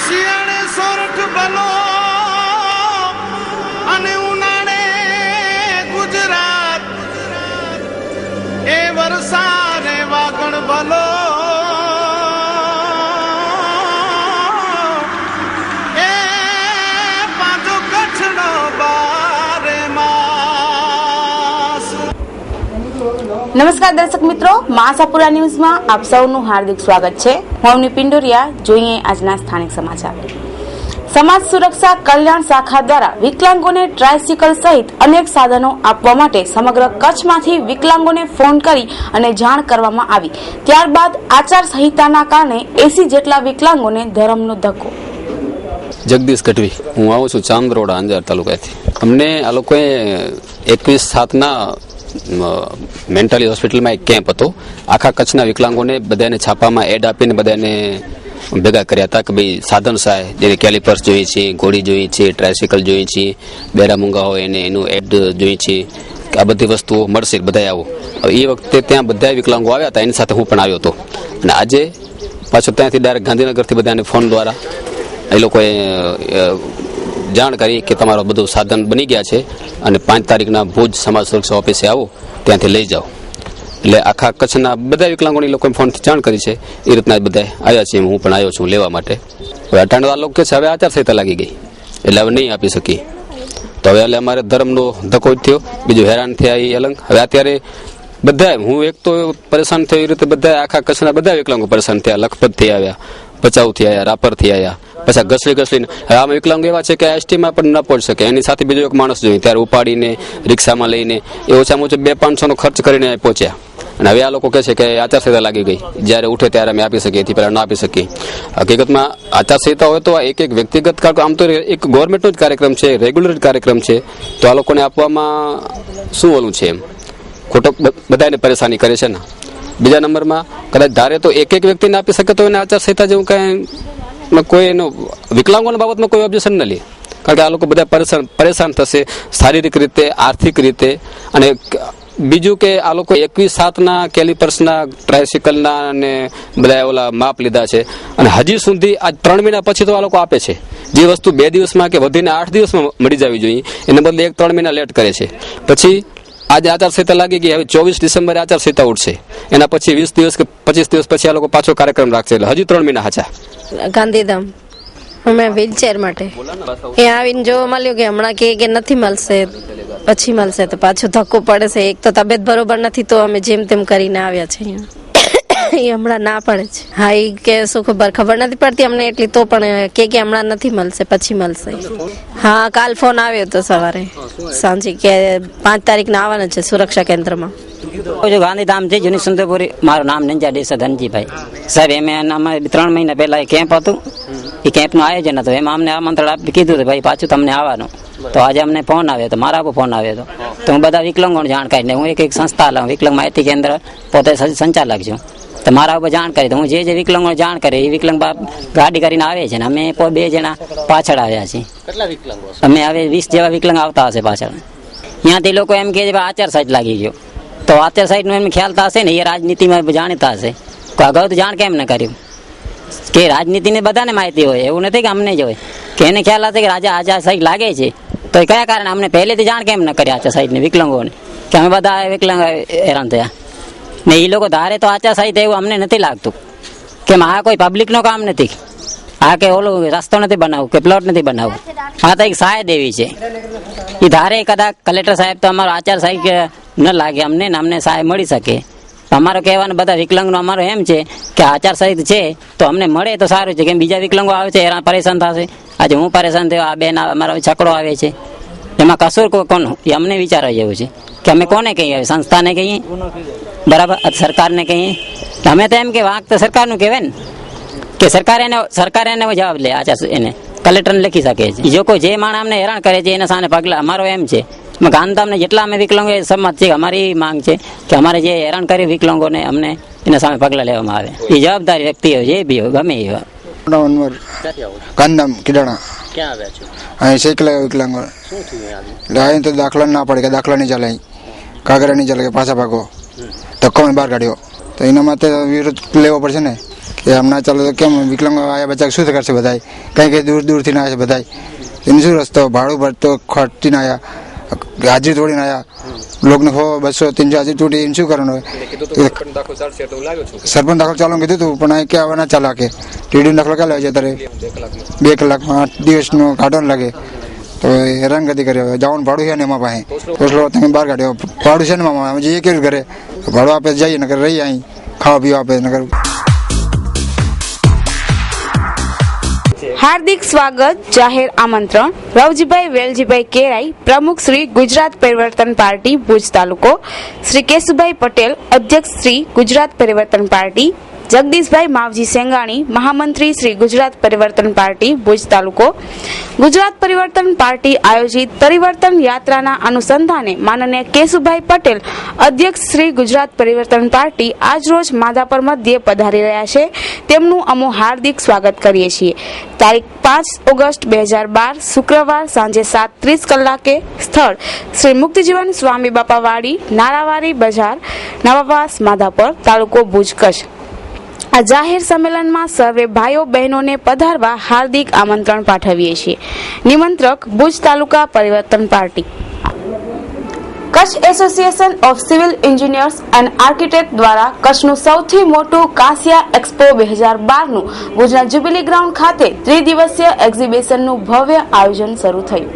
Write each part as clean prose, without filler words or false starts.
શિયાળે સોરઠ ભલો અને ઉનાળે ગુજરાત, એ વરસાદે વાગણ ભલો એ પાછો કચ્છનો બારે માસ। નમસ્કાર દર્શક મિત્રો, આશાપુરા ન્યૂઝમાં આપ સૌનું હાર્દિક સ્વાગત છે। હું અવની પિંડોરિયા। જોઈએ આજના સ્થાનિક સમાચાર। સમાજ સુરક્ષા કલ્યાણ શાખા દ્વારા વિકલાંગોને ટ્રાયસિકલ સહિત અનેક સાધનો આપવા માટે સમગ્ર કચ્છમાંથી વિકલાંગોને ફોન કરી અને જાણ કરવામાં આવી। ત્યારબાદ આચાર સંહિતાના કારણે 80 જેટલા વિકલાંગોને ધરમનો ધક્કો। જગદીશ ગઢવી, હું આવું છું ચાંદરોડા અંજાર તાલુકાથી। અમને આ લોકોએ 21/7ના મેન્ટલી હોસ્પિટલમાં એક કેમ્પ હતો। આખા કચ્છના વિકલાંગોને બધાને છાપામાં એડ આપીને બધાને ભેગા કર્યા હતા કે ભાઈ સાધન સહાય, જેને કેલિપર્સ જોઈએ છે, ઘોડી જોઈએ છે, ટ્રાયસિકલ જોઈએ છે, બેરા મૂંગા હોય એને એનું એડ જોઈએ છે, આ બધી વસ્તુઓ મળશે, બધા આવો। એ વખતે ત્યાં બધા વિકલાંગો આવ્યા હતા, એની સાથે હું પણ આવ્યો હતો। અને આજે પાછો ત્યાંથી ડાયરેક્ટ ગાંધીનગરથી બધાને ફોન દ્વારા એ લોકોએ જાણ કરી કે તમારું બધું સાધન બની ગયા છે અને 5 તારીખના ભુજ સમાજ સુરક્ષા ઓફિસે આવો, ત્યાંથી લઈ જાઓ। એટલે આખા કચ્છના બધા વિકલાંગોની લોકોએ ફોનથી જાણ કરી છે। એ રીતના બધા આવ્યા છે, હું પણ આવ્યો છું લેવા માટે। હવે અટાણે આ લોકો કે છે હવે આચારસંહિતા લાગી ગઈ એટલે હવે નહીં આપી શકીએ, તો હવે એટલે અમારે ધર્મનો ધક્કો જ થયો, બીજું હેરાન થયા એ અલગ। હવે અત્યારે બધા, હું એક તો પરેશાન થયો, એ રીતે બધા આખા કચ્છના બધા વિકલાંગો પરેશાન થયા। લખપતથી આવ્યા, ભચાઉથી આવ્યા, રાપરથી આવ્યા, પછી ઘસલીને આમાં વિકલાંગ એવા છે કે એસટીમાં પણ ન પહોંચી શકે, એની સાથે બીજો એક માણસ જોઈએ, ત્યારે ઉપાડીને રિક્ષામાં લઈને એ ઓછામાં ઓછો 200-500નો ખર્ચ કરીને પહોંચ્યા। અને હવે આ લોકો કહે છે કે આચારસંહિતા લાગી ગઈ, જ્યારે ઉઠે ત્યારે અમે આપી શકીએ, એથી પહેલાં ન આપી શકીએ। હકીકતમાં આચારસંહિતા હોય તો આ એક વ્યક્તિગત આમ તો એક ગવર્મેન્ટનો જ કાર્યક્રમ છે, રેગ્યુલર કાર્યક્રમ છે, તો આ લોકોને આપવામાં શું ઓલું છે, એમ ખોટો બધાને પરેશાની કરે છે ને। બીજા નંબરમાં કદાચ ધારે તો એક વ્યક્તિને આપી શકે તો એને આચારસંહિતા જેવું કાંઈ કોઈ એનો વિકલાંગોની બાબતમાં કોઈ ઓબ્જેક્શન ન લે, કારણ કે આ લોકો બધા પરેશાન થશે શારીરિક રીતે, આર્થિક રીતે। અને બીજું કે આ લોકો 21/7ના કેલિપર્સના, ટ્રાયસિકલના અને બધા ઓલા માપ લીધા છે, અને હજી સુધી આ 3 મહિના પછી તો આ લોકો આપે છે। જે વસ્તુ 2 દિવસમાં કે વધીને 8 દિવસમાં મળી જવી જોઈએ, એને બદલે 1-3 મહિના લેટ કરે છે। પછી આજે આચારસંહિતા લાગી ગઈ, હવે 24 ડિસેમ્બરે આચારસંહિતા ઉઠશે, એના પછી 20 દિવસ કે 25 દિવસ પછી આ લોકો પાછો કાર્યક્રમ રાખશે, એટલે હજી 3 મહિના હાચા। ગાંધીધામ અમે વ્હીલચેર માટે એ આવીને જોવા મળ્યું કે હમણાં કે નથી મળશે, પછી મળશે, તો પાછું ધક્કો પડે છે। એક તો તબિયત બરોબર નથી, તો અમે જેમ તેમ કરીને આવ્યા છે અહીંયા। એ હમણાં ના પડે છે। હા, એ કે શું ખબર નથી પડતી અમને એટલી, તો પણ કે હમણાં નથી મળશે, પછી મળશે। હા, કાલ ફોન આવ્યો હતો સવારે સાંજે કે 5 તારીખના આવવાના છે સુરક્ષા કેન્દ્રમાં। ગાંધીધામ છે જૂની સુંદરપુરી, મારું નામ નંજા ડેસા ધનજીભાઈ સાહેબ। અમે 3 મહિના પહેલા એ કેમ્પ હતું, એ કેમ્પનું આયોજન હતું, એમાં અમને આમંત્રણ આપી કીધું ભાઈ પાછું તમને આવવાનું। તો આજે અમને ફોન આવ્યો હતો, મારા પર ફોન આવ્યો હતો, તો હું બધા વિકલાંગોને જાણ કરીને હું એક સંસ્થા લઉં, વિકલાંગ માહિતી કેન્દ્ર પોતે સંચાલક છું, તો મારા ઉપર જાણ કરી, તો હું જે વિકલાંગોને જાણ કરી એ વિકલાંગ ગાડી કરીને આવે છે ને અમે 2 જણા પાછળ આવ્યા છીએ। અમે હવે 20 જેવા વિકલાંગ આવતા હશે પાછળ। ત્યાંથી લોકો એમ કે આચારસંહિતા લાગી ગયો, તો આચારસંહિતાનો એમ ખ્યાલ તો હશે ને, એ રાજનીતિમાં જાણીતા હશે, અગાઉ તો જાણ કેમ ન કર્યું? કે રાજનીતિને બધાને માહિતી હોય, એવું નથી કે અમને જ હોય, કે એને ખ્યાલ હશે કે આચારસંહિતા લાગે છે, તો કયા કારણે અમને પહેલેથી જાણ કેમ ન કરી આચારસંહિતાની વિકલાંગોને, કે અમે બધા વિકલાંગ હેરાન થયા ને? એ લોકો ધારે તો આચારસંહિતા એવું અમને નથી લાગતું કે આ કોઈ પબ્લિકનો કામ નથી, આ કે ઓલો રસ્તો નથી બનાવવું કે પ્લોટ નથી બનાવવું, આ તો એક સહાય દેવી છે। એ ધારે કદાચ કલેક્ટર સાહેબ તો અમારો આચારસંહિતા ન લાગે અમને ને અમને સહાય મળી શકે। અમારો કહેવાનો બધા વિકલાંગનો અમારો એમ છે કે આચારસંહિતા છે તો અમને મળે તો સારું છે, કેમ બીજા વિકલાંગો આવે છે હેરાન પરેશાન થશે। આજે હું પરેશાન થયો, આ બેન અમારો છકડો આવે છે, એમાં કસૂર કોનો એ અમને વિચારવા જેવું છે કે અમે કોને કહીએ? સંસ્થાને કહીએ બરાબર, સરકારને કહીએ? અમે તો એમ કે વાંક તો સરકારનું કહેવાય ને, કે સરકાર એને જવાબ લે, એને કલેક્ટરને લખી શકે છે। જો કોઈ જે માણસ અમને હેરાન કરે છે એના સામે પગલા, અમારો એમ છે ગાંધીધામને જેટલા અમે વિકલાંગો સંમત છે, અમારી માંગ છે કે અમારે જે હેરાન કરે વિકલાંગોને અમને એના સામે પગલા લેવામાં આવે। એ જવાબદારી વ્યક્તિઓ જે બી હોય ગમે એવા। ગાંધીધામ કિડાણા ક્યાં આવ્યા છો? અહીં શીખલા વિકલાંગો અહીં તો દાખલા ના પડે કે દાખલા નહીં ચાલે, કાગરા નહીં ચાલે કે પાછા ભાગો, ધક્કો બહાર કાઢ્યો, તો એના માટે વિરોધ લેવો પડશે ને, એ આમ ના ચાલે તો કેમ વિકલાંગો આવ્યા બચ્ચા શું કરશે બધા, કંઈ દૂર દૂરથી ના આવ્યા બધા, એનો શું રસ્તો, ભાડું ભરતો ખર્ચી ના આવ્યા, હાજરી તોડીને આવ્યા, લોકોને 100, 200, 300 હાજરી તોડી એને શું કરવાનું હોય. સરપંચ દાખલ ચાલુ કીધું હતું પણ અહીં કે આવા ના ચાલે, કે ટીડી દાખલો ક્યાં લાવે છે અત્યારે 2 કલાકમાં 8 દિવસનો કાઢવાનું લાગે, તો હેરાનગતિ કરે. જવાનું ભાડું છે ને એમાં પાસે તો તમે બહાર કાઢ્યો, ભાડું છે ને મામા અમે જઈએ કેવું ઘરે, ભાડું આપે જઈએ નકર રહીએ અહીં, ખાવા પીવા આપે નકર. હાર્દિક સ્વાગત, જાહેર આમંત્રણ. રવજીભાઈ વેલજીભાઈ કેરાઈ, પ્રમુખ શ્રી ગુજરાત પરિવર્તન પાર્ટી ભુજ તાલુકો. શ્રી કેશુભાઈ પટેલ, અધ્યક્ષ શ્રી ગુજરાત પરિવર્તન પાર્ટી. જગદીશભાઈ માવજી સેંગાણી, મહામંત્રી શ્રી ગુજરાત પરિવર્તન પાર્ટી ભુજ તાલુકો. ગુજરાત પરિવર્તન પાર્ટી આયોજિત પરિવર્તન યાત્રાના અનુસંધાને માનનીય કેશુભાઈ પટેલ, અધ્યક્ષ શ્રી ગુજરાત પરિવર્તન પાર્ટી આજરોજ માધાપર મધ્યે પધારી રહ્યા છે. તેમનું અમો હાર્દિક સ્વાગત કરીએ છીએ. તારીખ 5 ઓગસ્ટ 2012 શુક્રવાર સાંજે 7:30 કલાકે. સ્થળ શ્રી મુક્તિજીવન સ્વામી બાપા વાડી, નારાવારી બજાર, નવાવાસ, માધાપર, તાલુકો ભુજ, કચ્છ. આ જાહેર સંમેલનમાં સર્વે ભાઈઓ બહેનોને પધારવા હાર્દિક આમંત્રણ પાઠવીએ છીએ. નિમંત્રક ભુજ તાલુકા પરિવર્તન party. Kutch association of civil engineers and architect દ્વારા કચ્છનું સૌથી મોટું કાસિયા એક્સપો 2012નું ભુજના જ્યુબિલી ગ્રાઉન્ડ ખાતે 3 દિવસીય એક્ઝિબિશનનું ભવ્ય આયોજન શરૂ થયું.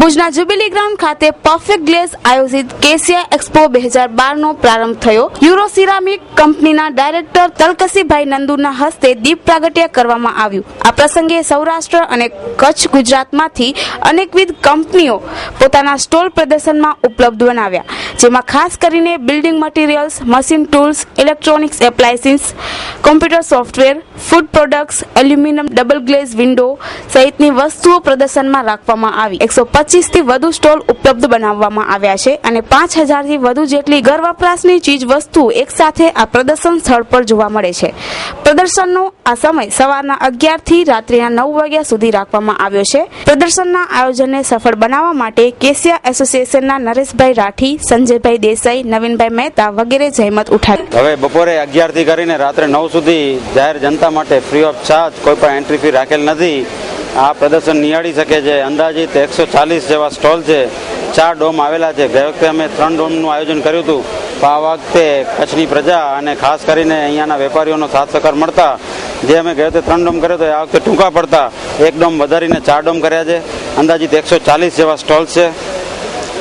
ભુજના જ્યુબિલી ગ્રાઉન્ડ ખાતે પરફેક્ટ ગ્લેઝ આયોજિત કેસિયા એક્સપો 2012નો પ્રારંભ થયો. યુરો સિરામિક કંપનીના ડાયરેક્ટર તલકસીભાઈ નંદુના હસ્તે દીપ પ્રાગટ્ય કરવામાં આવ્યું. આ પ્રસંગે સૌરાષ્ટ્ર અને કચ્છ ગુજરાતમાંથી અનેકવિધ કંપનીઓ પોતાના સ્ટોલ પ્રદર્શનમાં ઉપલબ્ધ બનાવ્યા, જેમાં ખાસ કરીને building materials, machine tools, electronics appliances, computer software, food products, aluminium double glaze window સહિતની વસ્તુઓ પ્રદર્શનમાં રાખવામાં આવી. 125થી વધુ સ્ટોલ ઉપલબ્ધ બનાવવામાં આવ્યા છે અને 5000થી વધુ જેટલી ઘર વપરાશની ચીજ વસ્તુઓ એકસાથે આ પ્રદર્શન સ્થળ પર જોવા મળે છે. પ્રદર્શનનો આ સમય સવારના 11 થી રાત્રિના 9 વાગ્યા સુધી રાખવામાં આવ્યો છે. પ્રદર્શનના આયોજનને સફળ બનાવવા માટે કેસિયા એસોસિએશનના નરેશભાઈ રાઠી, સંજયભાઈ દેસાઈ, નવીનભાઈ મહેતા વગેરે જહેમત ઉઠાવી. હવે બપોરે 11 થી કરીને રાત્રે 9 સુધી જાહેર જનતા માટે ફ્રી ઓફ ચાર્જ કોઈ પણ એન્ટ્રી ફી રાખેલ નથી. આ પ્રદર્શન નિહાળી શકે છે. અંદાજિત 140 જેવા સ્ટોલ છે. 4 ડોમ આવેલા છે. ગયા વખતે અમે 3 ડોમનું આયોજન કર્યું હતું. આ વખતે કચ્છની પ્રજા અને ખાસ કરીને અહીંયાના વેપારીઓનો સાથ સહકાર મળતા જે અમે ગયા વખતે 3 ડોમ કર્યો હતો, આ વખતે ટૂંકા પડતા 1 ડોમ વધારીને 4 ડોમ કર્યા છે. અંદાજિત 140 જેવા સ્ટોલ છે.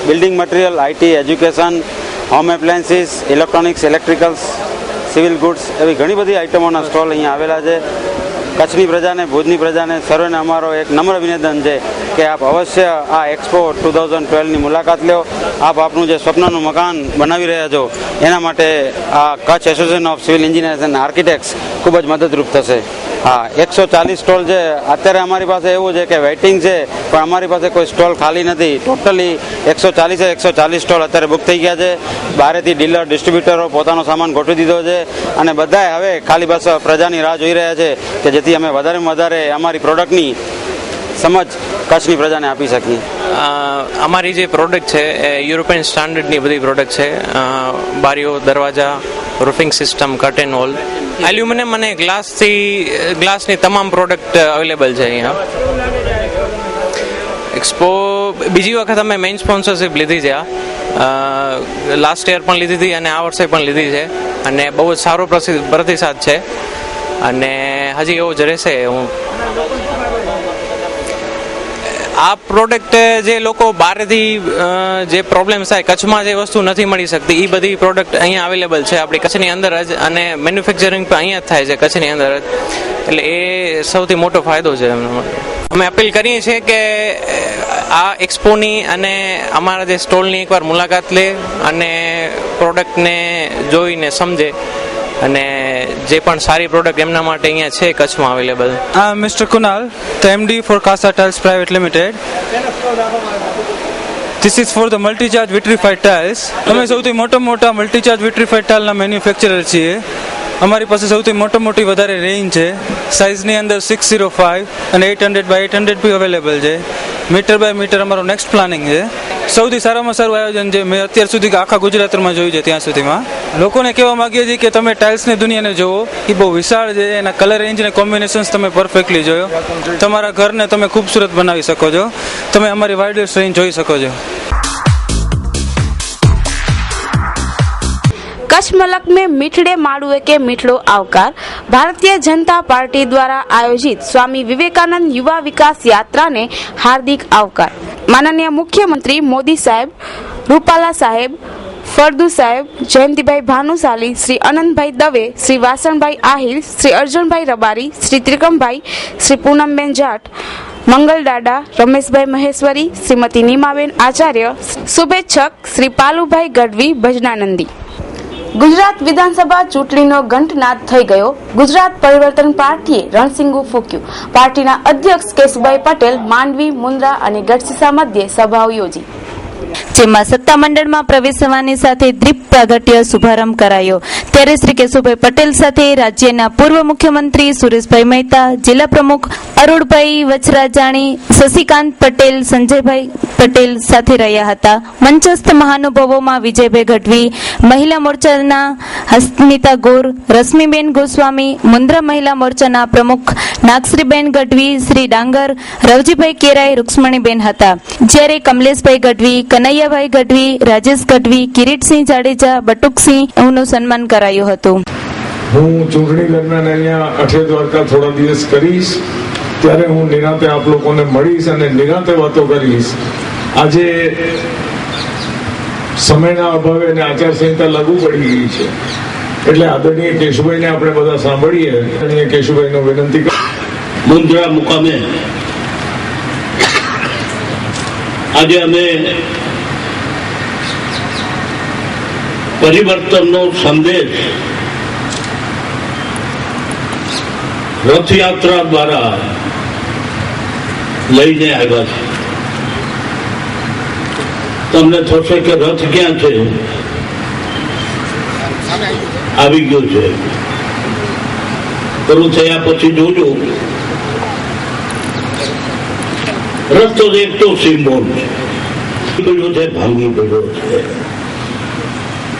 Building material, IT, education, home appliances, electronics, electricals, civil goods એવી ઘણી બધી આઇટમોના સ્ટોલ અહીંયા આવેલા છે. કચ્છની પ્રજાને, ભુજની પ્રજાને સર્વેને અમારો એક નમ્ર વિનંદન છે કે આપ અવશ્ય આ એક્સપો 2012ની મુલાકાત લો. આપ આપનું જે સ્વપ્નનું મકાન બનાવી રહ્યા છો એના માટે આ Kutch association of civil engineers and architects ખૂબ જ મદદરૂપ થશે. હા, 140 સ્ટોલ છે. અત્યારે અમારી પાસે એવું છે કે વેઇટિંગ છે, પણ અમારી પાસે કોઈ સ્ટોલ ખાલી નથી. ટોટલી 140 સ્ટોલ અત્યારે બુક થઈ ગયા છે. બહારેથી ડીલર, ડિસ્ટ્રીબ્યુટરો પોતાનો સામાન ગોઠવી દીધો છે અને બધાએ હવે ખાલી બસ પ્રજાની રાહ જોઈ રહ્યા છે કે જેથી અમે વધારેમાં વધારે અમારી પ્રોડક્ટની સમજ કચ્છની પ્રજાને આપી શકીએ. અમારી જે પ્રોડક્ટ છે એ યુરોપિયન સ્ટાન્ડર્ડની બધી પ્રોડક્ટ છે. બારીઓ, દરવાજા, roofing system, curtain wall, aluminium અને ગ્લાસની તમામ પ્રોડક્ટ અવેલેબલ છે અહીંયા. એક્સપો બીજી વખત અમે મેઇન સ્પોન્સરશિપ લીધી છે. લાસ્ટ યર પણ લીધી હતી અને આ વર્ષે પણ લીધી છે અને બહુ જ સારો પ્રતિસાદ છે અને હજી એવો જ રહેશે. આ પ્રોડક્ટ જે લોકો બહારથી જે પ્રોબ્લેમ્સ થાય, કચ્છમાં જે વસ્તુ નથી મળી શકતી એ બધી પ્રોડક્ટ અહીંયા અવેલેબલ છે આપણી કચ્છની અંદર જ, અને મેન્યુફેક્ચરિંગ પણ અહીંયા જ થાય છે કચ્છની અંદર જ. એટલે એ સૌથી મોટો ફાયદો છે એમના માટે. અમે અપીલ કરીએ છીએ કે આ એક્સપોની અને અમારા જે સ્ટોલની એકવાર મુલાકાત લે અને પ્રોડક્ટને જોઈને સમજે અને જે પણ સારી પ્રોડક્ટ એમના માટે અહીંયા છે કચ્છમાં available. Mr. Kunal, the MD for Casa Tiles Private Limited. This is for the multi-charge vitrified tiles. અમે સૌથી મોટા multi-charge vitrified tile ના મેન્યુફેક્ચરર છીએ. અમારી પાસે સૌથી મોટી વધારે રેન્જ છે. સાઇઝની અંદર 605 અને 800 by 800 બી અવેલેબલ છે. મીટર બાય મીટર અમારો નેક્સ્ટ પ્લાનિંગ છે. સૌથી સારામાં સારું આયોજન જે મેં અત્યાર સુધી આખા ગુજરાતમાં જોયું છે ત્યાં સુધીમાં. લોકોને કહેવા માંગીએ છીએ કે તમે ટાઇલ્સની દુનિયાને જુઓ, એ બહુ વિશાળ છે. એના કલર રેન્જ અને કોમ્બિનેશન્સ તમે પરફેક્ટલી જોયો. તમારા ઘરને તમે ખૂબસૂરત બનાવી શકો છો. તમે અમારી વાઇડેસ્ટ રેન્જ જોઈ શકો છો. कच्छ मलक में मीठड़े माड़ुए के मीठड़ो आवकार. भारतीय जनता पार्टी द्वारा आयोजित स्वामी विवेकानंद युवा विकास यात्रा ने हार्दिक आवकार. माननीय मुख्यमंत्री मोदी साहेब, रूपाला साहेब, फरदू साहेब, जयंतीभाई भानुशाली, श्री अनंतभाई दवे, श्री वासणभाई आहिर, श्री अर्जुनभाई रबारी, श्री त्रिकमभाई, श्री पूनमबेन जाट, मंगल डाडा, रमेशभाई महेश्वरी, श्रीमती नीमाबेन आचार्य, शुभेच्छक श्री पालुभाई गढ़वी भजनानंदी. ગુજરાત વિધાનસભા ચૂંટણીનો ઘંટનાદ થઈ ગયો. ગુજરાત પરિવર્તન પાર્ટીએ રણસિંગુ ફૂક્યું. પાર્ટીના અધ્યક્ષ કેશુભાઈ પટેલ માંડવી, મુન્દ્રા અને ગઢસીસા મધ્યે સભાઓ યોજી, જેમાં સત્તામંડળમાં પ્રવેશવાની સાથે દીપ પ્રાગટ્ય શુભારંભ કરાયો. ત્યારે શ્રી કેશુભાઈ પટેલ સાથે રાજ્યના પૂર્વ મુખ્યમંત્રી સુરેશભાઈ મહેતા, જિલ્લા પ્રમુખ અરુણભાઈ વચરાજાણી, શશિકાંત પટેલ, સંજયભાઈ પટેલ સાથે રહ્યા હતા. મંચસ્થ મહાનુભાવોમાં વિજયભાઈ ગઢવી, મહિલા મોરચાના હસ્મિતા ગોર, રશ્મિબેન ગોસ્વામી, મુન્દ્રા મહિલા મોરચાના પ્રમુખ નાગશ્રીબેન ગઢવી, શ્રી ડાંગર, રવજીભાઈ કેરાય, રૂક્ષ્મણીબેન હતા. જ્યારે કમલેશભાઈ ગઢવી, કનૈયાભાઈ ગઢવી, રાજેશ ગઢવી, કિરીટસિંહ જાડેજા, બટુકસિંહ નું સન્માન કરાયું હતું. હું ચૂંટણી દરમિયાન અહીંયા અઠે દ્વારકા થોડા દિવસ કરીશ, ત્યારે હું નિરાંતે આપ લોકોને મળીશ અને નિરાંતે વાતો કરીશ. આજે સમયના અભાવે અને આચારસંહિતા લાગુ પડી ગઈ છે, એટલે આદરણીય કેશુભાઈને આપણે બધા સાંભળીએ. આદરણીય કેશુભાઈનો વિનંતી કરું. મુન્દ્રા મુકામે આજે અમે પરિવર્તનનો સંદેશ રથયાત્રા દ્વારા લઈને આવ્યા છે. તમને થશે કે રથ ક્યાં છે? આવી ગયો છે. પૂરું થયા પછી જોજો. રસ્તો એક તો સિમ્બોલ છે, ભાંગી ગયો છે.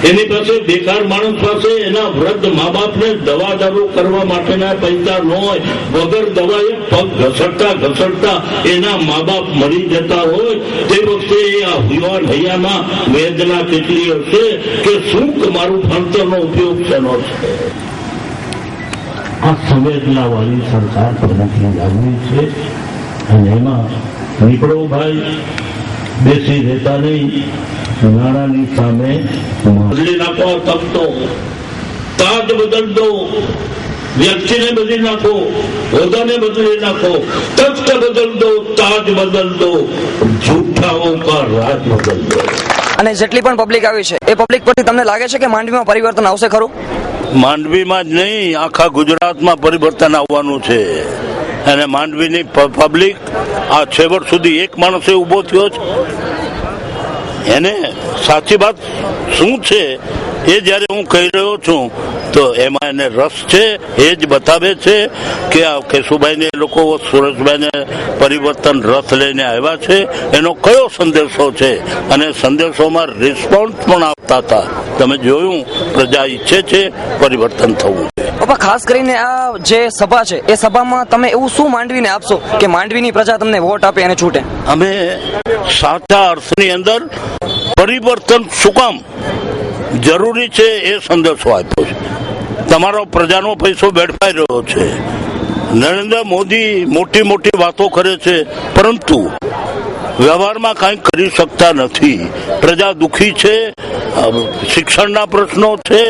એની પાસે બેકાર માણસ પાસે એના વૃદ્ધ મા બાપને દવા દારૂ કરવા માટેના પૈસા ન હોય, વગર દવાએ પગ ઘસડતા એના મા બાપ મરી જતા હોય, તે વખતે આ યુવાન હૈયામાં વેદના કેટલી હશે કે શું મારું ભણતરનો ઉપયોગ શેનો છે? આ સંવેદના વાળી સરકાર બનતી લાગણી છે અને એમાં નીકળો ભાઈ બેસી રહેતા નહીં. નાણાંની સામે બદલી નાખો. તખતો તાજ બદલ દો, વ્યક્તિને બદલી નાખો, હોદાને બદલી નાખો. તખ્ત બદલ દો, તાજ બદલ દો, જૂઠાઓ કા રાજ બદલ દો. અને જેટલી પણ પબ્લિક આવી છે એ પબ્લિક પરથી તમને લાગે છે કે માંડવીમાં પરિવર્તન આવશે ખરું? માંડવીમાં જ નહીં, આખા ગુજરાતમાં પરિવર્તન આવવાનું છે. અને માંડવીની પબ્લિક આ છેવટ સુધી એક માણસે ઉભો થયો છે. એને સાચી વાત શું છે એ જયારે હું કહી રહ્યો છું તો એમાં એને રસ છે. એ જ બતાવે છે કે આ કેશુભાઈને લોકો સુરેશભાઈને પરિવર્તન રથ લઈને આવ્યા છે. એનો કયો સંદેશો છે? અને સંદેશોમાં રિસ્પોન્સ પણ આપતા હતા. તમે જોયું, પ્રજા ઈચ્છે છે પરિવર્તન થવું. ખાસ કરીને આ જે સભા છે એ સભામાં તમે એવું શું માંડવીને આપશો કે માંડવીની પ્રજા તમને વોટ આપે અને છૂટે? અમે સાચા અર્થની અંદર પરિવર્તન શું કામ જરૂરી છે એ સંદેશો આપ્યો છે. તમારો પ્રજાનો પૈસો વેડફાઈ રહ્યો છે. નરેન્દ્ર મોદી મોટી મોટી વાતો કરે છે, પરંતુ વ્યવહારમાં કંઈ કરી શકતા નથી. પ્રજા દુઃખી છે. શિક્ષણના પ્રશ્નો છે,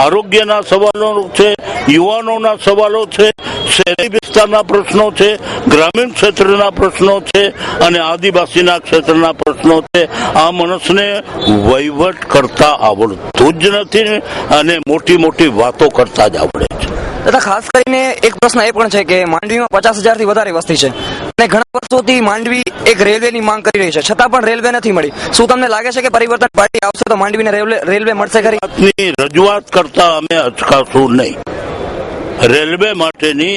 આરોગ્યના સવાલો છે, યુવાનોના સવાલો છે, શહેરી વિસ્તારના પ્રશ્નો છે, ગ્રામીણ ક્ષેત્રના પ્રશ્નો છે અને આદિવાસીના ક્ષેત્રના પ્રશ્નો છે. આ માણસને વહીવટ કરતા આવડતું જ નથી અને મોટી મોટી વાતો કરતા જ આવડે છે. તથા ખાસ કરીને એક પ્રશ્ન એ પણ છે કે માંડવીમાં 50,000 થી વધારે વસ્તી છે અને ઘણા વર્ષોથી માંડવી એક રેલવેની માંગ કરી રહી છે, છતાં પણ રેલવે નથી મળી. શું તમને લાગે છે કે પરિવર્તન પાર્ટી આવશે તો માંડવીને રેલવે મળશે ખરી? રજૂઆત કરતા અમે અચકાશું નહીં. રેલવે માટેની,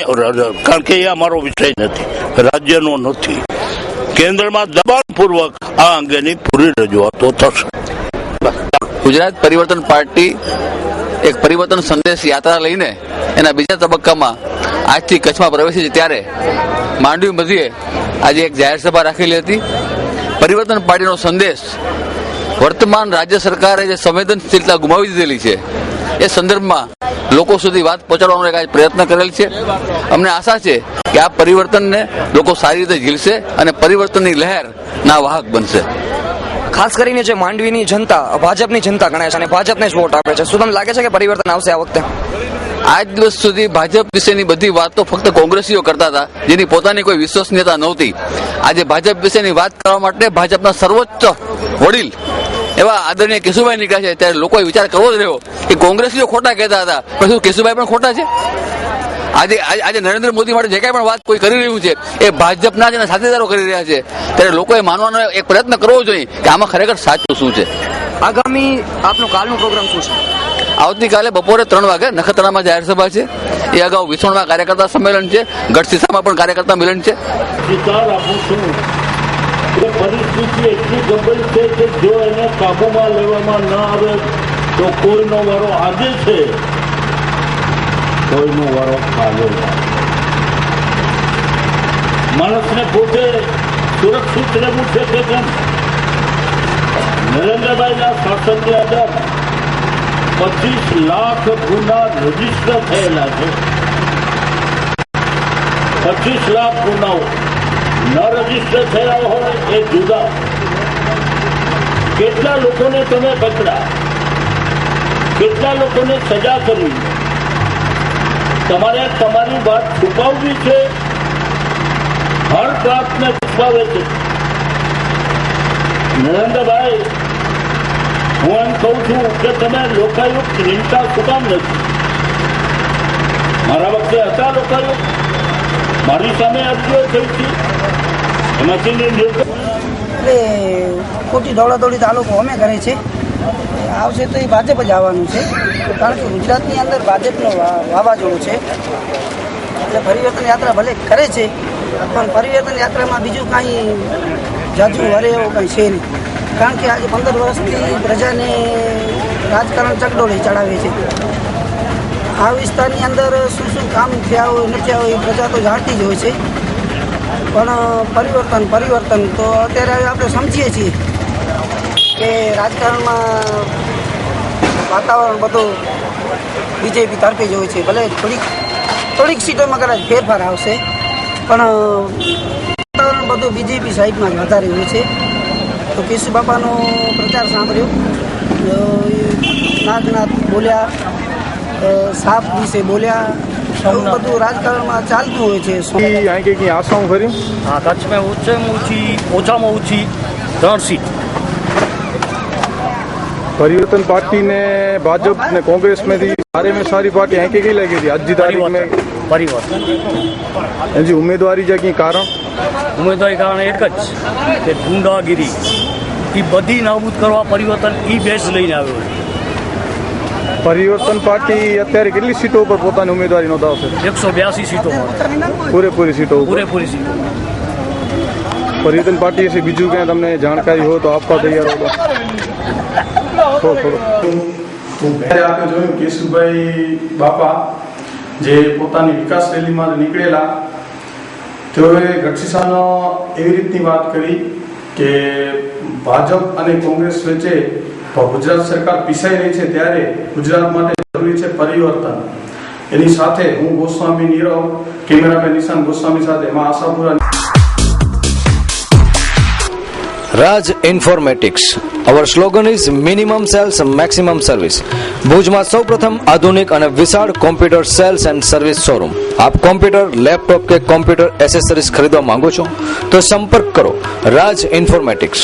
કારણ કે એ અમારો વિષય નથી, રાજ્યનો નથી. કેન્દ્રમાં દબાણપૂર્વક આ અંગેની પૂરી રજૂઆતો થશે. ગુજરાત પરિવર્તન પાર્ટી એક પરિવર્તન સંદેશ યાત્રા લઈને એના બીજા તબક્કામાં આજથી કચ્છમાં પ્રવેશી છે, ત્યારે માંડવી મધ્યે આજે એક જાહેર સભા રાખેલી હતી. પરિવર્તન પાર્ટીનો સંદેશ વર્તમાન રાજ્ય સરકારે જે સંવેદનશીલતા ગુમાવી દીધેલી છે એ સંદર્ભમાં લોકો સુધી વાત પહોંચાડવાનો એક પ્રયત્ન કરેલ છે. અમને આશા છે કે આ પરિવર્તનને લોકો સારી રીતે ઝીલશે અને પરિવર્તનની લહેરના વાહક બનશે. ખાસ કરીને જે માંડવીની જનતા ભાજપની જનતા ગણાય છે અને ભાજપને જ વોટ આપે છે, શું તમને લાગે છે કે પરિવર્તન આવશે આ વખતે? આજ દિવસ સુધી ભાજપ વિશેની બધી વાતો ફક્ત કોંગ્રેસીઓ કરતા હતા, જેની પોતાની કોઈ વિશ્વસનીયતા નહોતી. આજે ભાજપ વિશેની વાત કરવા માટે ભાજપના સર્વોચ્ચ વડીલ એવા આદરણીય કેશુભાઈ નીકળ્યા છે, ત્યારે લોકોએ વિચાર કરવો જ રહ્યો કે કોંગ્રેસીઓ ખોટા કહેતા હતા, પણ શું કેશુભાઈ પણ ખોટા છે? આજે નરેન્દ્ર મોદી માટે જે કાંઈ પણ વાત કોઈ કરી રહ્યું છે એ ભાજપના જ સાથીદારો કરી રહ્યા છે, ત્યારે લોકોએ માનવાનો એક પ્રયત્ન કરવો જોઈએ કે આમાં ખરેખર સાચું શું છે. આગામી આપનો કાલનો પ્રોગ્રામ શું છે? આવતીકાલે બપોરે 3 વાગે નખત્રાણામાં જાહેર સભા છે. એ અગાઉ વિસોણમાં કાર્યકર્તા સંમેલન છે, ગઢસીસામાં પણ કાર્યકર્તા મિલન છે. પરિસ્થિતિ એટલી ગંભીર છે કે જો એને કાબુમાં લેવામાં ન આવે તો કોઈનો વારો આજે છે, કોઈનો વારો કાલે. માણસને પોતે સુરક્ષિત રહેવું છે કે કેમ? નરેન્દ્રભાઈના શાસનની અંદર 25 લાખ ગુના રજીસ્ટર થયેલા છે. 25 લાખ ગુનાઓ ન રજીસ્ટર થયા હોય એ જુદા. કેટલા લોકોને તમે પકડા, કેટલા લોકોને સજા કરી. તમારે તમારી વાત છુપાવવી છે, હર વાતને છુપાવે છે. નરેન્દ્રભાઈ, હું એમ કહું છું કે તમે લોકાયુક્ત નિમતા શું કામ નથી? મારા વખતે હતા લોકાયુક્ત, મારી સામે અરજીઓ થઈ હતી, એમાંથી એટલે ખોટી દોડાદોડી તાલુકો અમે કરે છે. આવશે તો એ ભાજપ જ આવવાનું છે, કારણ કે ગુજરાતની અંદર ભાજપનો વાવાઝોડું છે. એટલે પરિવર્તન યાત્રા ભલે કરે છે, પણ પરિવર્તન યાત્રામાં બીજું કાંઈ જાજુ વરે એવું કંઈ છે નહીં. કારણ કે આજે 15 વર્ષથી પ્રજાને રાજકારણ ચકડોળે ચડાવે છે. આ વિસ્તારની અંદર શું શું કામ થયા હોય ન થયા હોય એ પ્રજા તો જાણતી જ હોય છે. પણ પરિવર્તન તો અત્યારે આપણે સમજીએ છીએ કે રાજકારણમાં વાતાવરણ બધું બીજેપી તરફી જ હોય છે. ભલે થોડીક સીટોમાં કદાચ ફેરફાર આવશે, પણ વાતાવરણ બધું બીજેપી સાઈડમાં જ વધારે હોય છે. તો કેશુ બાપાનો પ્રચાર સાંભળ્યો, નાગનાથ બોલ્યા, સાપ વિશે બોલ્યા, એવું બધું રાજકારણમાં ચાલતું હોય છે. અહીં કઈ આશાઓ ખરી? હા, કચ્છમાં ઓછામાં ઓછી 3 સીટ. परिवर्तन पार्टी ने भाजप ने कांग्रेस में थी, सारे में सारी पार्टी यहाँ की लगी थी. आज की तारीख में परिवर्तन जी उम्मीदवारी जगह कारण एक ज કે ગુંડાગીરી એ બધી નાબૂદ કરવા પરિવર્તન એ બેઝ લઈને આવ્યો છે. પરિવર્તન પાર્ટી અત્યારે કેટલી સીટો પર પોતાની ઉમેદવારી નોંધાવશે? 182 સીટો. પૂરેપૂરી સીટો. પરિવર્તન પાર્ટી છે. બીજું ક્યાં તમને જાણકારી હોય તો આપવા તૈયાર હો તો આપણે જોયું કેશુભાઈ બાપા જે પોતાની વિકાસ રેલીમાં નીકળેલા, તેઓએ ગઢસીસાનો એવી રીતની વાત કરી કે ભાજપ અને કોંગ્રેસ વચ્ચે ગુજરાત સરકાર પીસાઈ રહી છે, ત્યારે ગુજરાત માટે જરૂરી છે પરિવર્તન. એની સાથે હું ગોસ્વામી નીરવ, કેમેરામેન નિશાન ગોસ્વામી સાથે એમાં Ashapura. Raj Informatics. Our slogan is minimum sales, maximum service. ભુજમાં સૌપ્રથમ આધુનિક અને વિશાળ computer cells and service showroom. આપ કોમ્પ્યુટર, લેપટોપ કે કોમ્પ્યુટર એસેસરીઝ ખરીદવા માંગો છો તો સંપર્ક કરો રાજ ઇન્ફોર્મેટિક્સ.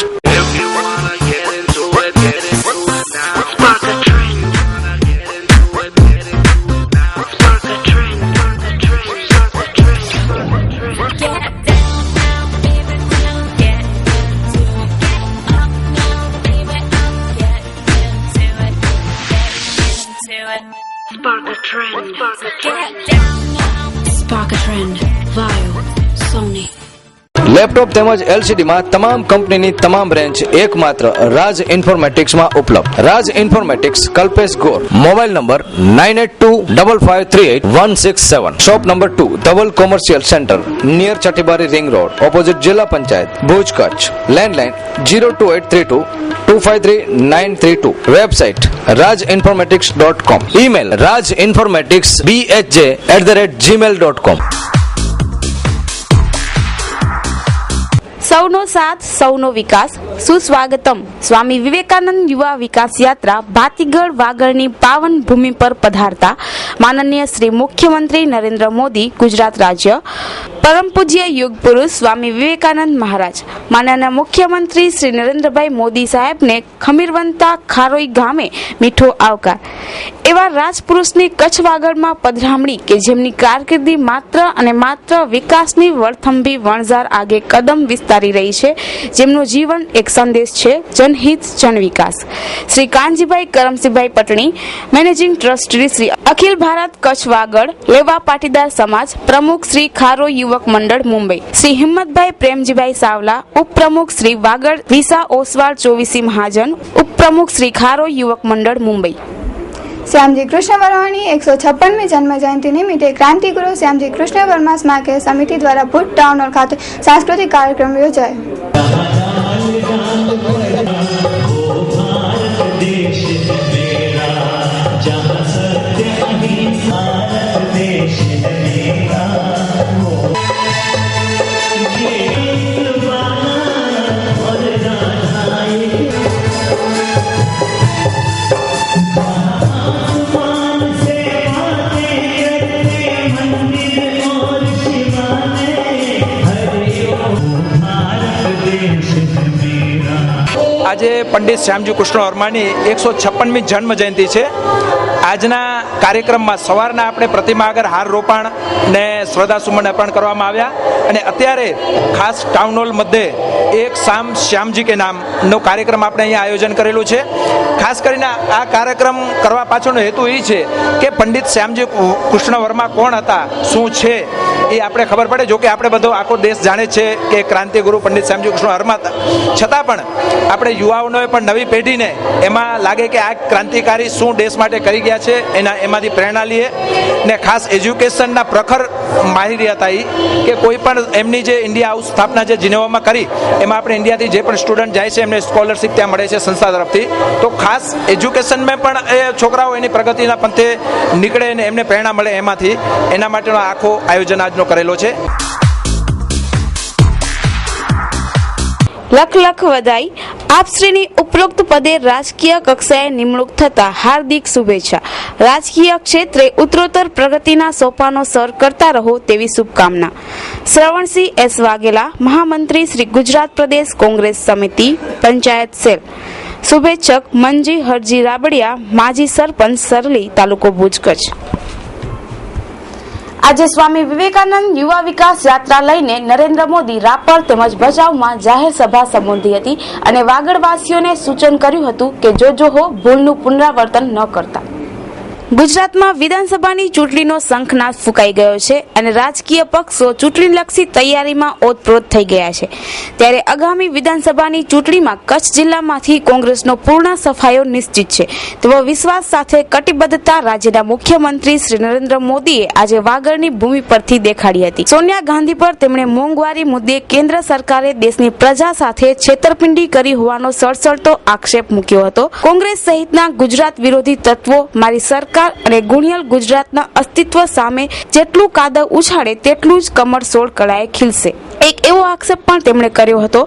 લેપટોપ તેમજ LCD માં તમામ કંપનીની તમામ રેન્જ એકમાત્ર રાજ ઇન્ફોર્મેટિક્સમાં ઉપલબ્ધ. Raj informatics, Kalpesh Gor. Mobile number 9825538167. Shop number 2, Dhaval commercial centre, near Chhathibari ring road, opposite જિલ્લા panchayat, Bhuj, Kutch. Landline 02832 253 932. Website rajinformatics.com. Email rajinformaticsbhj@gmail.com. સૌનો સાથ, સૌનો વિકાસ. સુસ્વાગતમ. સ્વામી વિવેકાનંદ યુવા વિકાસ યાત્રા ભાતીગઢ વાગડની પાવન ભૂમિ પર પધારતા માનનીય શ્રી મુખ્યમંત્રી નરેન્દ્ર મોદી, ગુજરાત રાજ્ય, પરમ પૂજ્ય યુગ પુરુષ સ્વામી વિવેકાનંદ મહારાજ, માનનીય મુખ્યમંત્રી શ્રી નરેન્દ્રભાઈ મોદી સાહેબને ખમીરવંતા ખારોઈ ગામે મીઠો આવકાર. એવા રાજપુરુષની કચ્છ વાગડમાં પધરામણી કે જેમની કારકિર્દી માત્ર અને માત્ર વિકાસની વળથંભી વણઝાર આગે કદમ વિસ્તારી રહી છે, જેમનું જીવન એક સંદેશ છે, જનહિત જન વિકાસ. શ્રી કાનજીભાઈ કરમસિંહભાઈ પટણી, મેનેજિંગ ટ્રસ્ટી શ્રી અખિલ ભારત કચ્છ વાગડ લેવા પાટીદાર સમાજ, પ્રમુખ શ્રી ખારો યુવક મંડળ મુંબઈ. શ્રી હિંમતભાઈ પ્રેમજીભાઈ સાવલા, ઉપપ્રમુખ શ્રી વાગડ વિસા ઓસવાળ ચોવીસી મહાજન, ઉપપ્રમુખ શ્રી ખારો યુવક મંડળ મુંબઈ. શ્યામજી કૃષ્ણ વર્માની 156મી જન્મ જયંતિ નિમિત્તે ક્રાંતિગુરુ શ્યામજી કૃષ્ણ વર્મા સ્મારક સમિતિ દ્વારા ભુજ ટાઉન હોલ ખાતે સાંસ્કૃતિક કાર્યક્રમ યોજાયો. આજે પંડિત શ્યામજી કૃષ્ણ વર્માની 156મી જન્મ જયંતિ છે. આજના કાર્યક્રમમાં સવારના આપણે પ્રતિમા આગળ હાર રોપાણ ને શ્રદ્ધાસુમન અર્પણ કરવામાં આવ્યા અને અત્યારે ખાસ ટાઉન હોલ મધ્યે એક શ્યામજી કે નામનો કાર્યક્રમ આપણે અહીંયા આયોજન કરેલું છે. ખાસ કરીને આ કાર્યક્રમ કરવા પાછળનો હેતુ એ છે કે પંડિત શ્યામજી કૃષ્ણ વર્મા કોણ હતા, શું છે એ આપણે ખબર પડે. જો કે આપણે બધો આખો દેશ જાણે છે કે ક્રાંતિગુરુ પંડિત શ્યામજી કૃષ્ણ વર્મા હતા, છતાં પણ આપણે યુવાઓને પણ નવી પેઢીને એમાં લાગે કે આ ક્રાંતિકારી શું દેશ માટે કરી ગયા છે, એમાંથી પ્રેરણા લઈએ. ને ખાસ એજ્યુકેશનના પ્રખર માહિરી હતા એ કે કોઈ પણ એમની જે ઇન્ડિયા હાઉસ સ્થાપના જે જીનેવામાં કરી એમાં આપણે ઇન્ડિયાથી જે પણ સ્ટુડન્ટ જાય છે એમને સ્કોલરશિપ ત્યાં મળે છે સંસ્થા તરફથી. તો ખાસ એજ્યુકેશનમાં પણ એ છોકરાઓ એની પ્રગતિના પંથે નીકળે અને એમને પ્રેરણા મળે એમાંથી, એના માટેનો આખો આયોજન આજનો કરેલો છે. લખ લખ વધાઈ. આપશ્રીની ઉપરોક્ત પદે રાજકીય કક્ષાએ નિમણૂક થતા હાર્દિક શુભેચ્છા. રાજકીય ક્ષેત્રે ઉત્તરોત્તર પ્રગતિના સોપાનો સર કરતા રહો તેવી શુભકામના. શ્રવણસિંહ એસ વાઘેલા, મહામંત્રી શ્રી ગુજરાત પ્રદેશ કોંગ્રેસ સમિતિ, પંચાયત સેલ. શુભેચ્છક મંજી હરજી રાબડિયા, માજી સરપંચ સરલી, તાલુકો ભુજ, કચ્છ. આજે સ્વામી વિવેકાનંદ યુવા વિકાસ યાત્રા લઈને નરેન્દ્ર મોદી રાપર તેમજ ભચાઉમાં જાહેર સભા સંબોધી હતી અને વાગડવાસીઓને સૂચન કર્યું હતું કે જોજો હો ભૂલનું પુનરાવર્તન ન કરતા. ગુજરાતમાં વિધાનસભાની ચૂંટણીનો શંખનાદ ફૂંકાઈ ગયો છે અને રાજકીય પક્ષો ચૂંટણીલક્ષી તૈયારીમાં ઓતપ્રોત થઈ ગયા છે. ત્યારે આગામી વિધાનસભાની ચૂંટણીમાં કચ્છ જિલ્લામાંથી કોંગ્રેસનો પૂર્ણ સફાયો નિશ્ચિત છે તેવો વિશ્વાસ સાથે કટિબદ્ધતા રાજ્યના મુખ્યમંત્રી શ્રી નરેન્દ્ર મોદીએ આજે વાગડની ભૂમિ પરથી દેખાડી હતી. સોનિયા ગાંધી પર તેમણે મોંઘવારી મુદ્દે કેન્દ્ર સરકારે દેશની પ્રજા સાથે છેતરપિંડી કરી હોવાનો સળસળતો આક્ષેપ મૂક્યો હતો. કોંગ્રેસ સહિતના ગુજરાત વિરોધી તત્વો મારી સરકાર અને ગુણિયલ ગુજરાતના અસ્તિત્વ સામે જેટલું કાદવ ઉછાળે તેટલું જ કમરસોળ કળાએ ખીલશે. એક એવો આક્ષેપ પણ તેમણે કર્યો હતો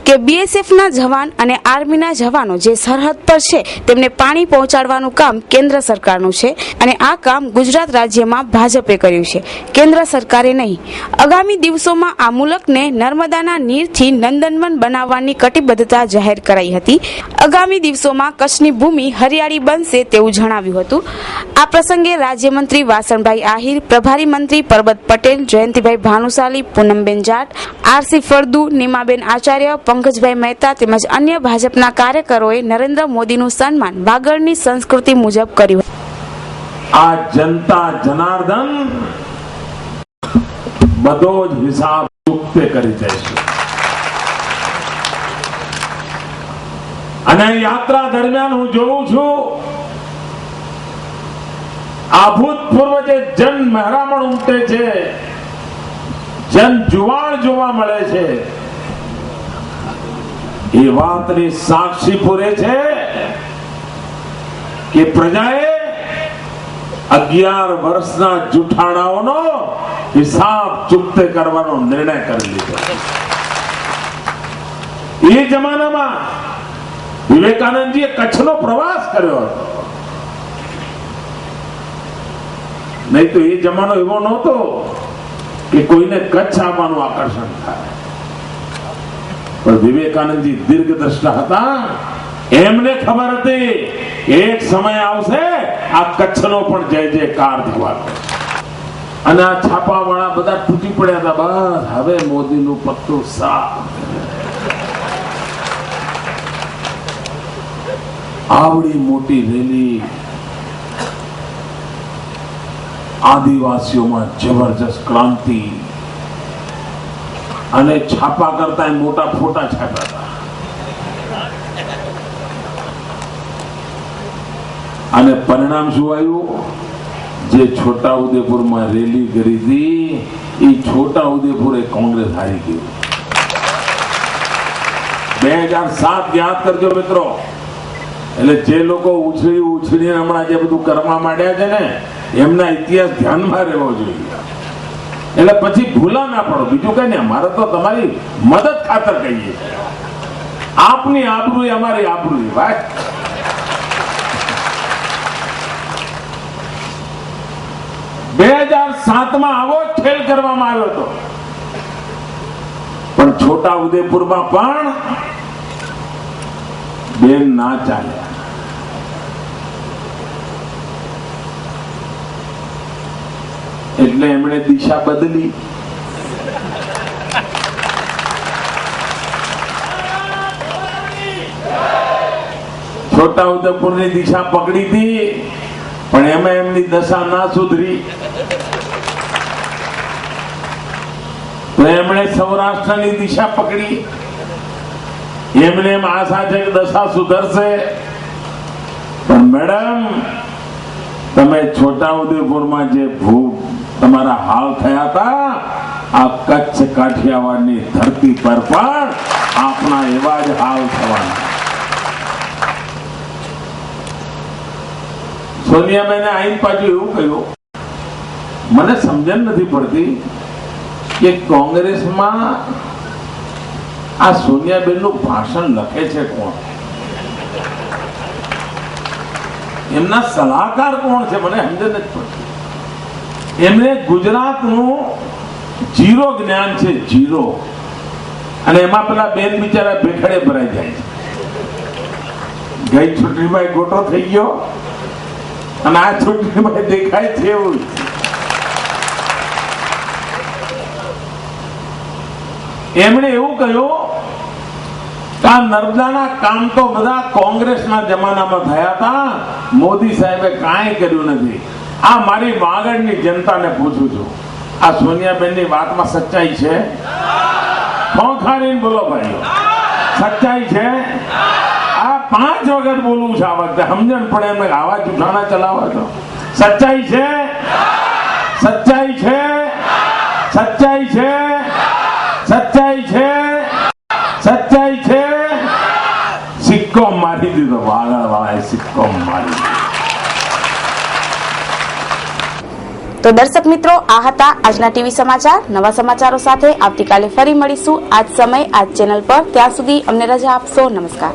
કે બીએસએફના જવાન અને આર્મીના જવાનો જે સરહદ પર છે તેમને પાણી પહોંચાડવાનું કામ કેન્દ્ર સરકારનું છે અને આ કામ ગુજરાત રાજ્યમાં ભાજપે કર્યું છે, કેન્દ્ર સરકારે નહીં. આગામી દિવસોમાં આ મુલકને નર્મદાના નીરથી નંદનવન બનાવવાની કટિબદ્ધતા જાહેર કરાઈ હતી. આગામી દિવસોમાં કચ્છની ભૂમિ હરિયાળી બનશે તેવું જણાવ્યું હતું. આ પ્રસંગે રાજ્યમંત્રી વાસણભાઈ આહિર, પ્રભારી મંત્રી પરબત પટેલ, જયંતિભાઈ ભાનુશાલી, પૂનમબેન જાટ, આરસી ફળદુ, નીમાબેન આચાર્ય, પંકજભાઈ મહેતા તેમજ અન્ય ભાજપના કાર્યકરોએ નરેન્દ્ર મોદીનું સન્માન વાગડની સંસ્કૃતિ મુજબ કર્યું. આ જનતા જનાર્દન બધો જ હિસાબ ચૂકતે કરી જઈશું. અને યાત્રા દરમિયાન હું જોઉં છું અભૂતપૂર્વ જે જન મહેરામણ ઉમટે છે, જન જુવાળ જોવા મળે છે. એ વાતની સાક્ષી પૂરે છે કે પ્રજાએ 11 વર્ષના જૂઠાણાઓનો હિસાબ ચૂકતે કરવાનો નિર્ણય કરી લીધો. એ જમાનામાં વિવેકાનંદજીએ કચ્છનો પ્રવાસ કર્યો હતો. નહીં તો એ જમાનો એવો નહોતો કે કોઈને કચ્છ આવવાનું આકર્ષણ થાય. પણ વિવેકાનંદજી દીર્ઘદ્રષ્ટા હતા. એમને ખબર હતી એક સમય આવશે આ કચ્છનો પણ જય જયકાર થવાનો. અને આ છાપા વાળા બધા તૂટી પડ્યા હતા. બસ હવે મોદીનું પત્તું સાફ. આવડી મોટી રેલી, આદિવાસીઓમાં જબરજસ્ત ક્રાંતિ, અને છાપા કરતા મોટા ફોટા છાપ્યા હતા. અને પરિણામ શું આવ્યું? જે છોટા ઉદેપુરમાં રેલી કરી હતી એ છોટા ઉદેપુર કોંગ્રેસ હારી ગયું. 2007 યાદ કરજો મિત્રો. એટલે જે લોકો ઉછળીને હમણાં જે બધું કરવા માંડ્યા છે ને, એમના ઇતિહાસ ધ્યાનમાં રહેવો જોઈએ. એટલે પછી ભૂલા ના પડો. બીજું કઈ નહીં, અમારે તો તમારી મદદ ખાતર કહીએ. આપની આબરૂ અમારી આબરૂ. ભાઈ માં આવો ખેલ કરવામાં આવ્યો હતો. પણ છોટા ઉદેપુરમાં પણ બેન ના ચાલ્યા. એટલે એમણે દિશા બદલી. છોટા ઉદેપુરની દિશા પકડી હતી, પણ એમાં એમની દશા ના સુધરી. તો એમણે સૌરાષ્ટ્રની દિશા પકડી. એમને એમ આશા છે કે દશા સુધરશે. પણ મેડમ, તમે છોટાઉદેપુરમાં જે તમારા હાલ થયા હતા, આ કચ્છ કાઠિયાવાડની ધરતી પર પણ આપણા એવા જ હાલ થવાના. સોનિયાબેને આઈને પાછું એવું કહ્યું, મને સમજણ નથી પડતી કે કોંગ્રેસમાં આ સોનિયાબેન નું ભાષણ લખે છે કોણ? એમના સલાહકાર કોણ છે? મને સમજણ નથી પડતી. એમને ગુજરાતનું જીરો જ્ઞાન છે, જીરો. અને એમાં પેલા બેન બિચારા ભેખડે ભરાઈ જાય છે. ગઈ ચૂંટણીમાં ગોટો થઈ ગયો અને આ ચૂંટણીમાં દેખાય છે એવું. એમણે એવું કહ્યું કે આ નર્મદાના કામ તો બધા કોંગ્રેસના જમાનામાં થયા હતા, મોદી સાહેબે કાંઈ કર્યું નથી. આ મારી વાગડની જનતાને પૂછું છું, આ સોનિયાબેનની વાતમાં સચ્ચાઈ છે? ખોખારીને બોલો ભાઈ, સચ્ચાઈ છે? આ 5 વખત બોલવું છે આ વખતે, સમજણ પડે એમ. આવા જુઠાણા ચલાવવા તો સચ્ચાઈ છે? સચ્ચાઈ છે? સચ્ચાઈ છે? સચ્ચાઈ છે? સચ્ચાઈ છે? સિક્કો મારી દીધો, વાગડ વાળાએ સિક્કો મારી દીધો. તો દર્શક મિત્રો, આ હતા આજના ટીવી સમાચાર. નવા સમાચારો સાથે આવતીકાલે ફરી મળીશું. આજ સમય આજ ચેનલ પર. ત્યાં સુધી અમને રજા આપશો. નમસ્કાર.